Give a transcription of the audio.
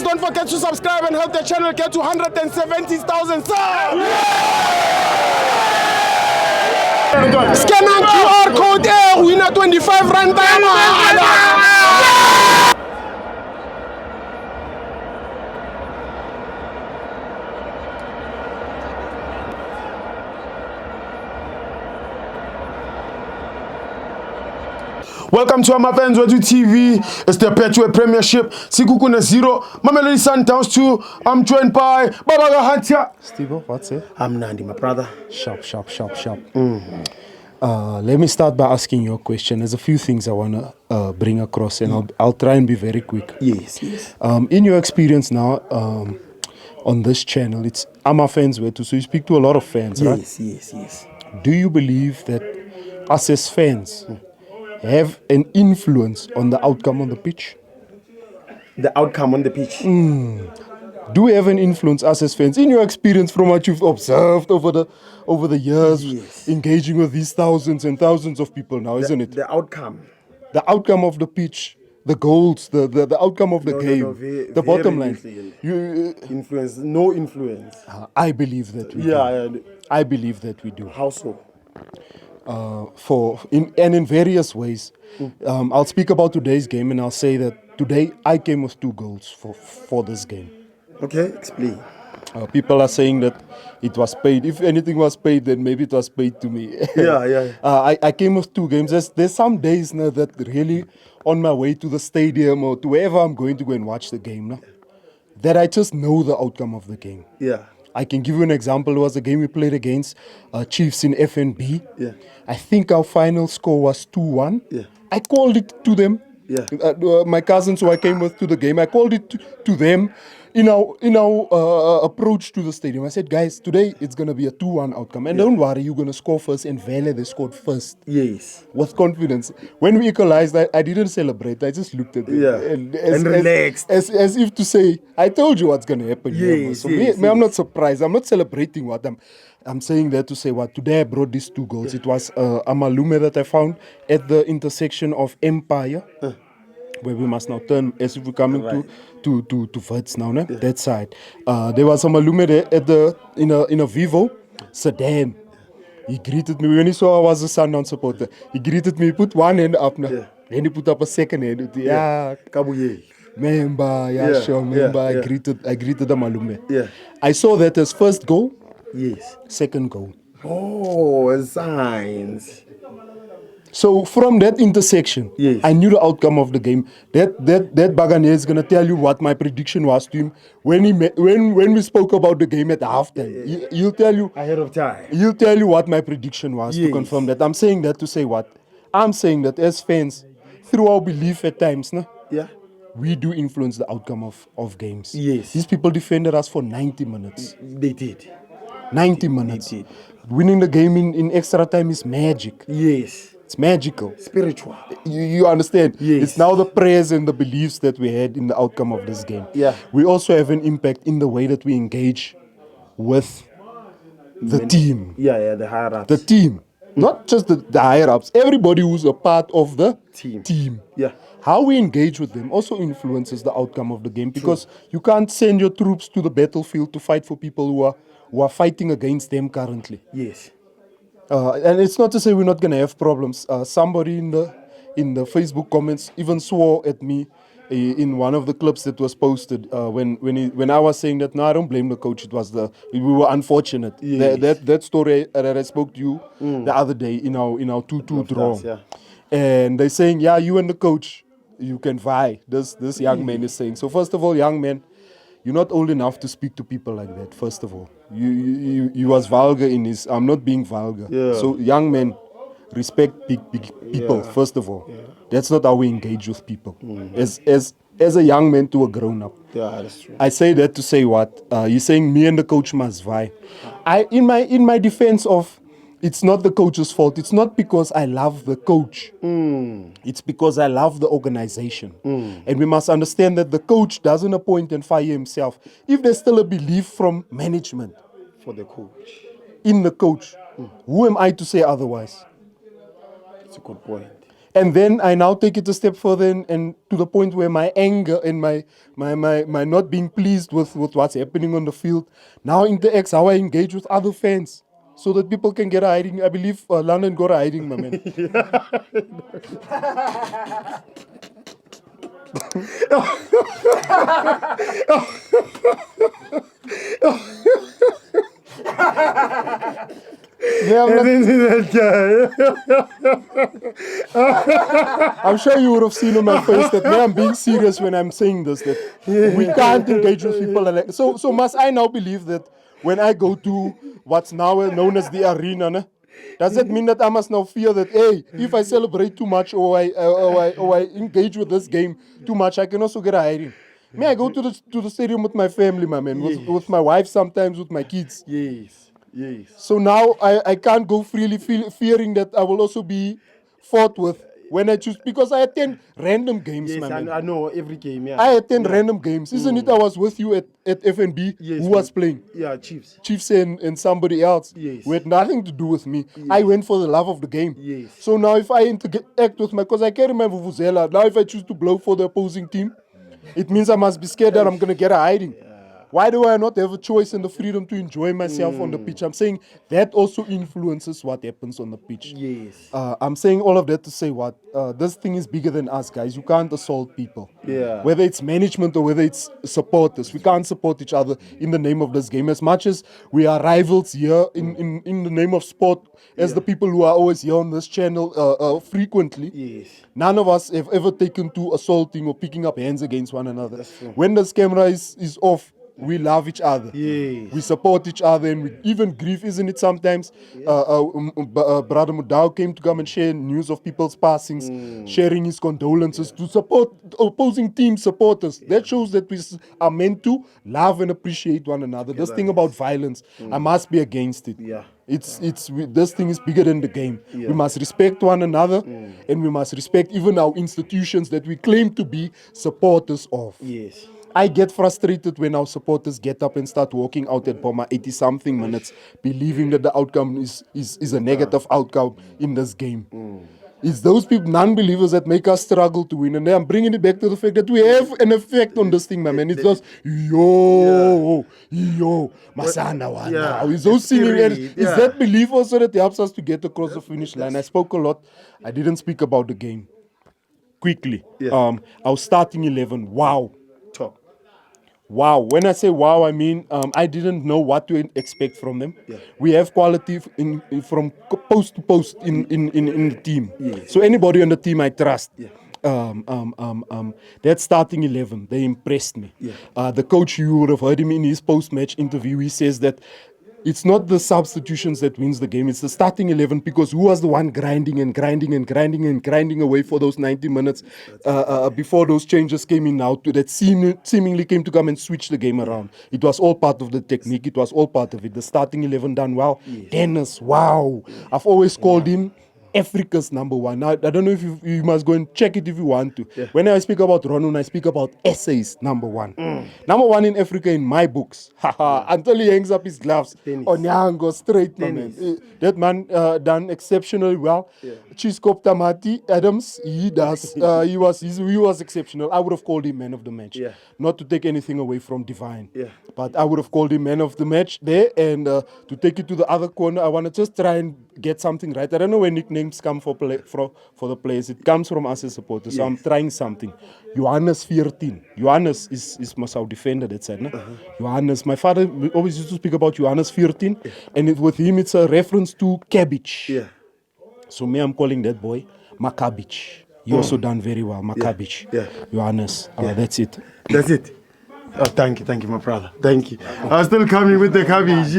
don't forget to subscribe and help the channel get to 170,000 subs. Scan on QR code winner 25 rand. Welcome to FANS Wethu TV. It's the Petue Premiership. Sekhukhune 0, Mamelodi Sundowns 2. I'm joined by Baba Hantia. Steve, what's it? I'm Nandi, my brother. Sharp. Let me start by asking you a question. There's a few things I want to bring across, and I'll try and be very quick. Yes. In your experience now on this channel, it's FANS Wethu, so you speak to a lot of fans, right? Yes. Do you believe that us as fans have an influence on the outcome on the pitch? The outcome on the pitch? Do we have an influence, us as fans, in your experience from what you've observed over the years, Yes. engaging with these thousands and thousands of people now, isn't it? The outcome. The outcome of the pitch, the goals, the outcome of the game, the bottom line. Influence, no influence. I believe that we do. I believe that we do. How so? In various ways. I'll speak about today's game, and I'll say that today I came with 2 goals for this game. Okay, explain. People are saying that it was paid. If anything was paid, then maybe it was paid to me. Yeah. I came with 2 games. There's some days now that really on my way to the stadium or to wherever I'm going to go and watch the game now, that I just know the outcome of the game. Yeah. I can give you an example. It was a game we played against Chiefs in FNB. Yeah. I think our final score was 2-1. Yeah. I called it to them. Yeah. My cousins who I came with to the game, I called it to them in our approach to the stadium. I said, guys, today it's going to be a 2-1 outcome. And don't worry, you're going to score first. And Vele, they scored first. Yes. With confidence. When we equalized, I didn't celebrate. I just looked at them. Yeah. And relaxed. As if to say, I told you what's going to happen. Yes, So yes. I'm not surprised. I'm not celebrating what I'm saying that to say what. Today I brought these 2 goals. It was a malume that I found at the intersection of Empire, where we must now turn as if we're coming to Wits now, ne? That side. There was a malume there in a Vivo sedan. He greeted me when he saw I was a Sundowns supporter. He greeted me. He put one hand up now. Yeah. Then he put up a second hand. Kabuye. Member, sure. Yeah. I greeted the malume. Yeah. I saw that as first goal. Yes. Second goal. Oh, signs. So from that intersection, yes, I knew the outcome of the game. That Bagane is gonna tell you what my prediction was to him when we spoke about the game at halftime. He'll tell you ahead of time. He'll tell you what my prediction was to confirm that. I'm saying that to say what? I'm saying that as fans, through our belief at times, we do influence the outcome of games. Yes. These people defended us for 90 minutes. They did. 90 minutes. They did. Winning the game in extra time is magic. Yes. It's magical. Spiritual. You understand? Yes. It's now the prayers and the beliefs that we had in the outcome of this game. Yeah. We also have an impact in the way that we engage with the team. Yeah, the higher ups. The team. Not just the higher ups. Everybody who's a part of the team. Yeah. How we engage with them also influences the outcome of the game, because you can't send your troops to the battlefield to fight for people who are fighting against them currently. Yes. And it's not to say we're not going to have problems. Somebody in the Facebook comments even swore at me in one of the clips that was posted when I was saying that, no, I don't blame the coach. We were unfortunate. Yes. That story that I spoke to you the other day in our 2-2 draw. Yeah. And they're saying, yeah, you and the coach, you can vie. This young man is saying. So first of all, young man, you're not old enough to speak to people like that, first of all. You was vulgar in his... I'm not being vulgar. Yeah. So young men, respect big people, first of all. Yeah. That's not how we engage with people. As a young man to a grown-up. Yeah, that's true. I say that to say what? You're saying me and the coach must vie. In my defense of... It's not the coach's fault. It's not because I love the coach. It's because I love the organization. And we must understand that the coach doesn't appoint and fire himself. If there's still a belief from management for the coach, in the coach, who am I to say otherwise? It's a good point. And then I now take it a step further and to the point where my anger and my not being pleased with what's happening on the field now interacts how I engage with other fans. So that people can get a hiding. I believe London got a hiding, my man. I'm sure you would have seen on my face that I'm being serious when I'm saying this, that we can't engage with people. Like, so must I now believe that when I go to what's now known as the arena, ne, does that mean that I must now fear that, hey, if I celebrate too much or I engage with this game too much, I can also get a hiding? May I go to the stadium with my family, my man, with my wife, sometimes with my kids. Yes. So now I can't go freely fearing that I will also be fought with when I choose, because I attend random games, Yes, my man. I know every game, yeah. I attend random games. Isn't it? I was with you at FNB. Yes, who was playing? Yeah, Chiefs. Chiefs and somebody else. Yes. Who had nothing to do with me. Yes. I went for the love of the game. Yes. So now if I interact with because I can't remember Vuvuzela, now if I choose to blow for the opposing team, it means I must be scared that I'm going to get a hiding. Why do I not have a choice and the freedom to enjoy myself on the pitch? I'm saying that also influences what happens on the pitch. Yes. I'm saying all of that to say what? This thing is bigger than us, guys. You can't assault people. Yeah. Whether it's management or whether it's supporters. We can't support each other in the name of this game. As much as we are rivals here in the name of sport, as the people who are always here on this channel frequently, Yes. none of us have ever taken to assaulting or picking up hands against one another. When this camera is off, we love each other. Yes. We support each other, and we even grieve, isn't it? Sometimes Brother Mudau came to come and share news of people's passings, sharing his condolences to support opposing team supporters. That shows that we are meant to love and appreciate one another. This thing about violence, I must be against it. Yeah. This thing is bigger than the game. We must respect one another, and we must respect even our institutions that we claim to be supporters of. Yes. I get frustrated when our supporters get up and start walking out at Boma 80-something minutes, believing that the outcome is a negative outcome in this game. It's those people, non-believers, that make us struggle to win. And then I'm bringing it back to the fact that we have an effect on this thing, my man. It's just, yo, Masana one. Yeah. It's those singing. Really, It's that belief also that helps us to get across the finish line. I spoke a lot. I didn't speak about the game. Quickly. Yeah. Our starting 11, wow. Top. Wow. When I say wow, I mean I didn't know what to expect from them. Yeah. We have quality from post to post in the team. Yes. So anybody on the team I trust. Yeah. That starting 11, they impressed me. Yeah. The coach, you would have heard him in his post-match interview. He says that it's not the substitutions that wins the game. It's the starting 11, because who was the one grinding away for those 90 minutes before those changes came in now that seemingly came to come and switch the game around. It was all part of the technique. It was all part of it. The starting 11 done well. Yes. Dennis, wow. I've always called him Africa's number one. Now, I don't know if you must go and check it if you want to. Yeah. When I speak about Ronon, I speak about essays, number one. Number one in Africa in my books. Until he hangs up his gloves. Onyango, straight, man. That man done exceptionally well. Chiskop Tamati, Adams, he does. He was exceptional. I would have called him man of the match. Yeah. Not to take anything away from Divine. Yeah. But I would have called him man of the match there. And to take it to the other corner, I want to just try and get something right. I don't know where nicknames come for the players. It comes from us as supporters. Yes. So I'm trying something. Johannes 14. Johannes is our defender, that said. No? Johannes. My father always used to speak about Johannes 14. Yeah. And with him, it's a reference to cabbage. Yeah. So me, I'm calling that boy Macabich. He also done very well. Macabich. Yeah. Johannes. That's it. That's it. Oh, thank you, my brother. Thank you. I was still coming with the cabbage.